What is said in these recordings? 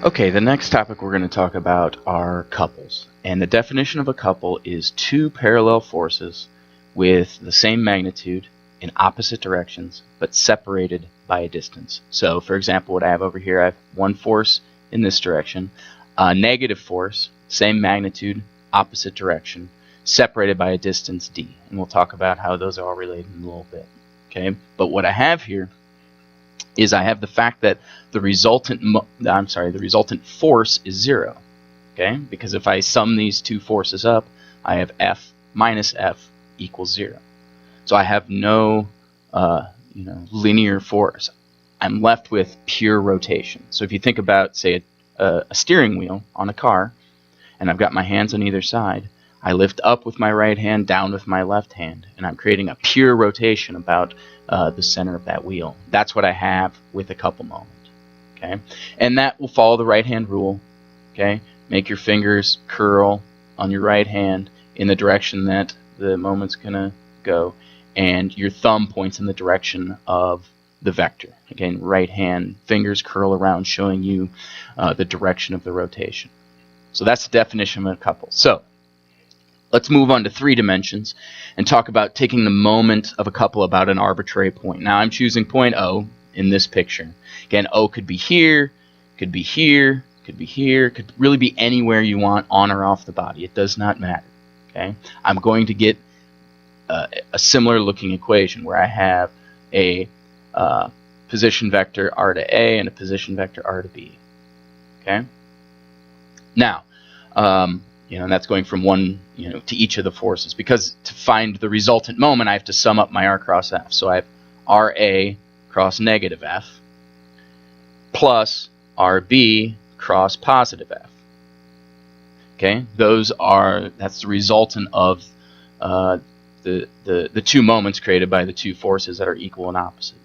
Okay, the next topic we're going to talk about are couples. And the definition of a couple is two parallel forces with the same magnitude in opposite directions, but separated by a distance. So, for example, what I have over here, I have one force in this direction, a negative force, same magnitude, opposite direction, separated by a distance d. And we'll talk about how those are all related in a little bit. Okay, but what I have here is I have the fact that the resultant force is 0. Okay, because if I sum these two forces up, I have F minus F equals 0. So I have no linear force. I'm left with pure rotation. So if you think about, say, a steering wheel on a car, and I've got my hands on either side, I lift up with my right hand, down with my left hand, and I'm creating a pure rotation about the center of that wheel. That's what I have with a couple moment. Okay, and that will follow the right hand rule. Okay, make your fingers curl on your right hand in the direction that the moment's gonna go, and your thumb points in the direction of the vector. Again, right hand fingers curl around, showing you the direction of the rotation. So that's the definition of a couple. So let's move on to 3 dimensions and talk about taking the moment of a couple about an arbitrary point. Now I'm choosing point O in this picture. Again, O could be here, could be here, could be here, could really be anywhere you want on or off the body. It does not matter. Okay, I'm going to get a similar looking equation where I have a position vector r to A and a position vector r to B. Okay, now and that's going from one to each of the forces, because to find the resultant moment I have to sum up my r cross f. So I have RA cross negative f plus RB cross positive f. Okay, that's the resultant of the two moments created by the two forces that are equal and opposite.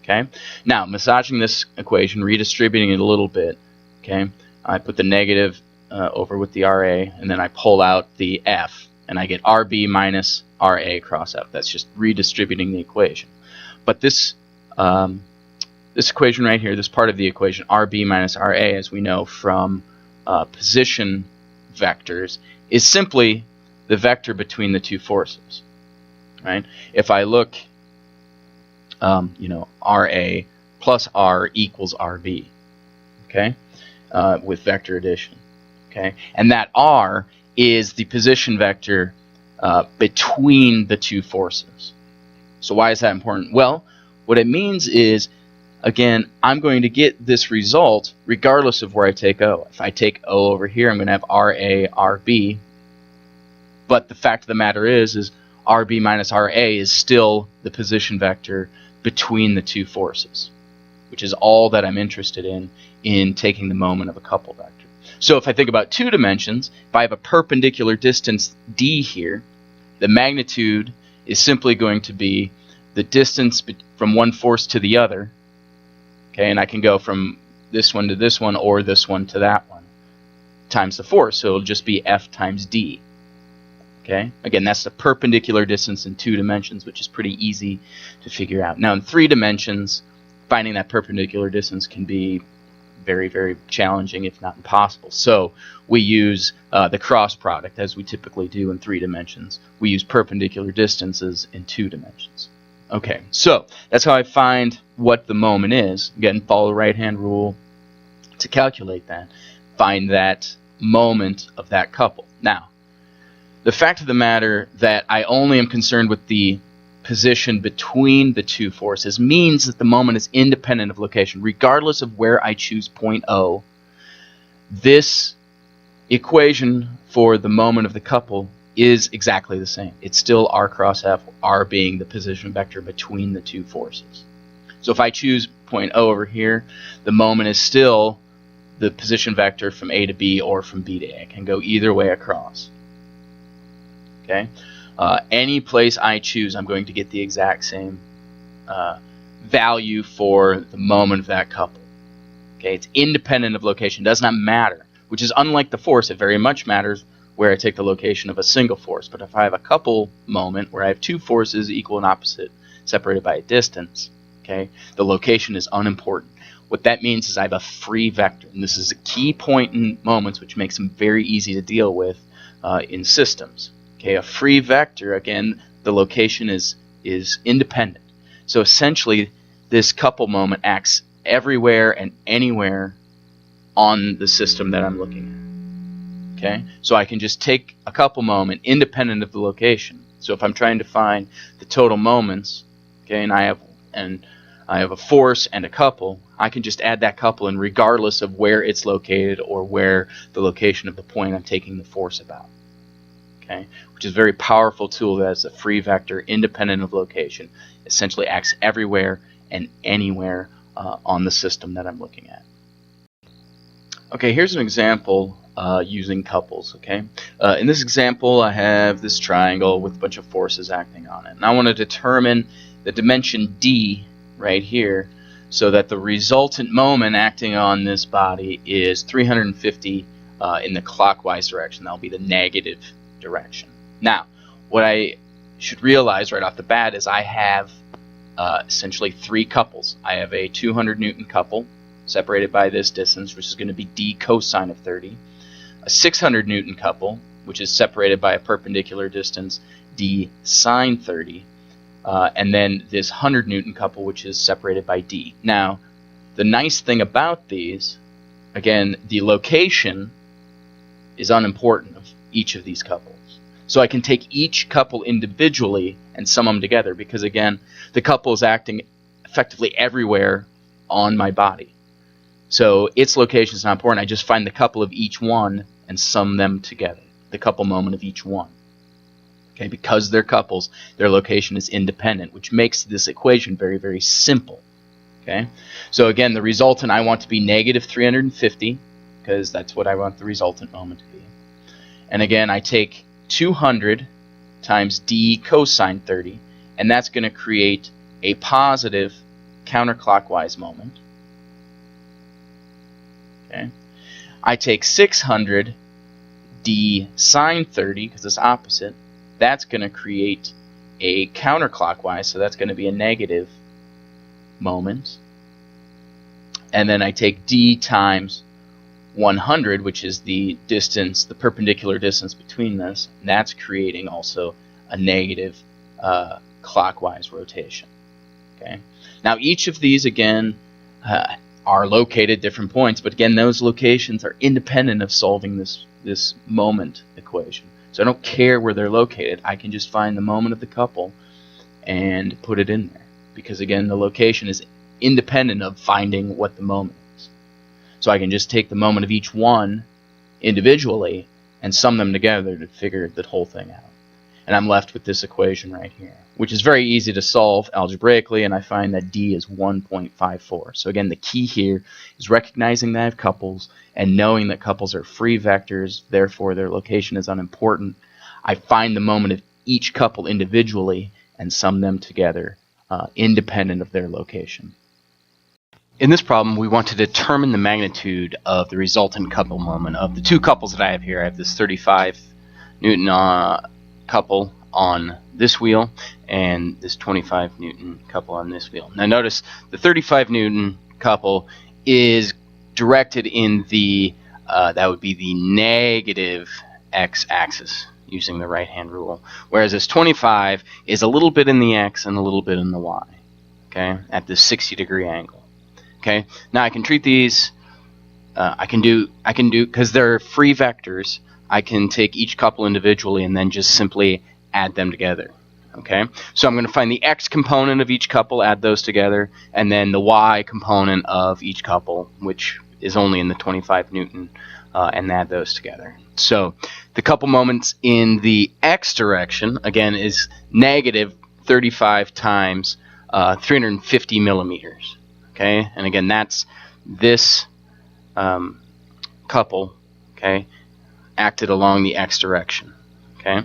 Okay, now massaging this equation, redistributing it a little bit. Okay, I put the negative over with the RA, and then I pull out the F, and I get RB minus RA cross F. That's just redistributing the equation. But this equation right here, this part of the equation, RB minus RA, as we know from position vectors, is simply the vector between the two forces. Right? If I look, RA plus R equals RB. Okay, with vector addition. Okay, and that R is the position vector between the two forces. So why is that important? Well, what it means is, again, I'm going to get this result regardless of where I take O. If I take O over here, I'm going to have RA, RB. But the fact of the matter is RB minus RA is still the position vector between the two forces, which is all that I'm interested in taking the moment of a couple vector. So if I think about 2 dimensions, if I have a perpendicular distance d here, the magnitude is simply going to be the distance from one force to the other. Okay, and I can go from this one to this one or this one to that one times the force, so it'll just be F times d. Okay, again, that's the perpendicular distance in 2 dimensions, which is pretty easy to figure out. Now in 3 dimensions, finding that perpendicular distance can be very, very challenging, if not impossible. So we use the cross product, as we typically do in 3 dimensions. We use perpendicular distances in 2 dimensions. Okay, so that's how I find what the moment is. Again, follow the right-hand rule to calculate that. Find that moment of that couple. Now, the fact of the matter that I only am concerned with the position between the two forces means that the moment is independent of location. Regardless of where I choose point O, this equation for the moment of the couple is exactly the same. It's still R cross F, R being the position vector between the two forces. So if I choose point O over here, the moment is still the position vector from A to B or from B to A. I can go either way across. Okay? Any place I choose, I'm going to get the exact same value for the moment of that couple. Okay, it's independent of location, does not matter, which is unlike the force. It very much matters where I take the location of a single force. But if I have a couple moment where I have 2 forces equal and opposite separated by a distance, okay, the location is unimportant. What that means is I have a free vector, and this is a key point in moments, which makes them very easy to deal with in systems. Okay, a free vector, again, the location is independent. So essentially, this couple moment acts everywhere and anywhere on the system that I'm looking at. Okay, so I can just take a couple moment independent of the location. So if I'm trying to find the total moments, okay, and I have a force and a couple, I can just add that couple in regardless of where it's located or where the location of the point I'm taking the force about. Okay, which is a very powerful tool that has a free vector independent of location. Essentially acts everywhere and anywhere on the system that I'm looking at. Okay, here's an example using couples. Okay, in this example I have this triangle with a bunch of forces acting on it, and I want to determine the dimension d right here so that the resultant moment acting on this body is 350 in the clockwise direction. That'll be the negative direction. Now, what I should realize right off the bat is I have essentially three couples. I have a 200 Newton couple separated by this distance, which is going to be d cosine of 30, a 600 Newton couple, which is separated by a perpendicular distance, d sine 30, and then this 100 Newton couple, which is separated by d. Now, the nice thing about these, again, the location is unimportant of each of these couples. So I can take each couple individually and sum them together because, again, the couple is acting effectively everywhere on my body. So its location is not important. I just find the couple of each one and sum them together, the couple moment of each one. Okay, because they're couples, their location is independent, which makes this equation very, very simple. Okay, so again, the resultant I want to be negative 350 because that's what I want the resultant moment to be. And again, I take 200 times d cosine 30, and that's going to create a positive counterclockwise moment. Okay, I take 600 d sine 30 because it's opposite. That's going to create a counterclockwise, so that's going to be a negative moment. And then I take d times 100, which is the distance, the perpendicular distance between this, and that's creating also a negative clockwise rotation. Okay. Now each of these again are located at different points, but again those locations are independent of solving this moment equation. So I don't care where they're located. I can just find the moment of the couple and put it in there because again the location is independent of finding what the moment is. So I can just take the moment of each one individually and sum them together to figure the whole thing out. And I'm left with this equation right here, which is very easy to solve algebraically, and I find that d is 1.54. So again, the key here is recognizing that I have couples and knowing that couples are free vectors, therefore their location is unimportant. I find the moment of each couple individually and sum them together independent of their location. In this problem, we want to determine the magnitude of the resultant couple moment of the two couples that I have here. I have this 35 Newton couple on this wheel and this 25 Newton couple on this wheel. Now notice the 35 Newton couple is directed in the, that would be the negative x-axis using the right-hand rule, whereas this 25 is a little bit in the x and a little bit in the y, okay, at this 60-degree angle. Okay, now I can treat these, I can do, because they're free vectors, I can take each couple individually and then just simply add them together. Okay, so I'm going to find the x component of each couple, add those together, and then the y component of each couple, which is only in the 25 Newton, and add those together. So the couple moments in the x direction, again, is negative 35 times 350 millimeters. Okay, and again, that's this couple, okay, acted along the x direction. Okay,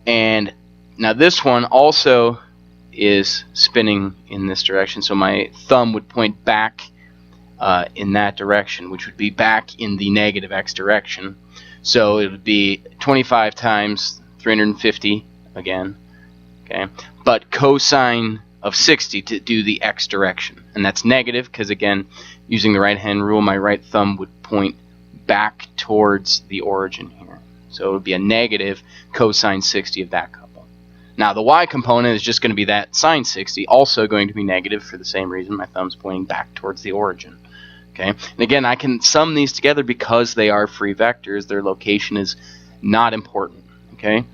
and now this one also is spinning in this direction, so my thumb would point back in that direction, which would be back in the negative x direction. So it would be 25 times 350 again. Okay, but cosine of 60 to do the x direction. And that's negative because, again, using the right hand rule, my right thumb would point back towards the origin here. So it would be a negative cosine 60 of that couple. Now the y component is just going to be that sine 60, also going to be negative for the same reason. My thumb's pointing back towards the origin. Okay, and again, I can sum these together because they are free vectors. Their location is not important. Okay,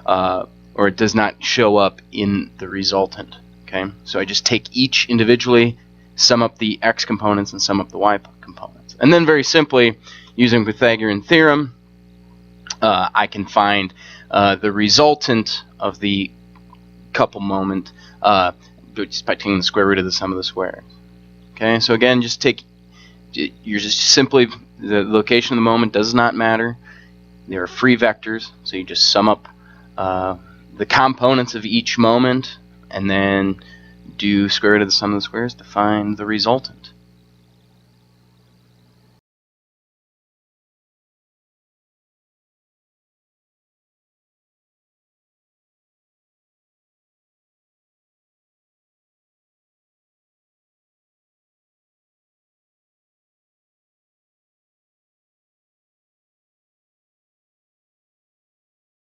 or it does not show up in the resultant. Okay, so I just take each individually, sum up the x components and sum up the y components, and then very simply, using Pythagorean theorem, I can find the resultant of the couple moment just by taking the square root of the sum of the squares. Okay, so again, you're just simply, the location of the moment does not matter. They are free vectors, so you just sum up the components of each moment and then do square root of the sum of the squares to find the resultant.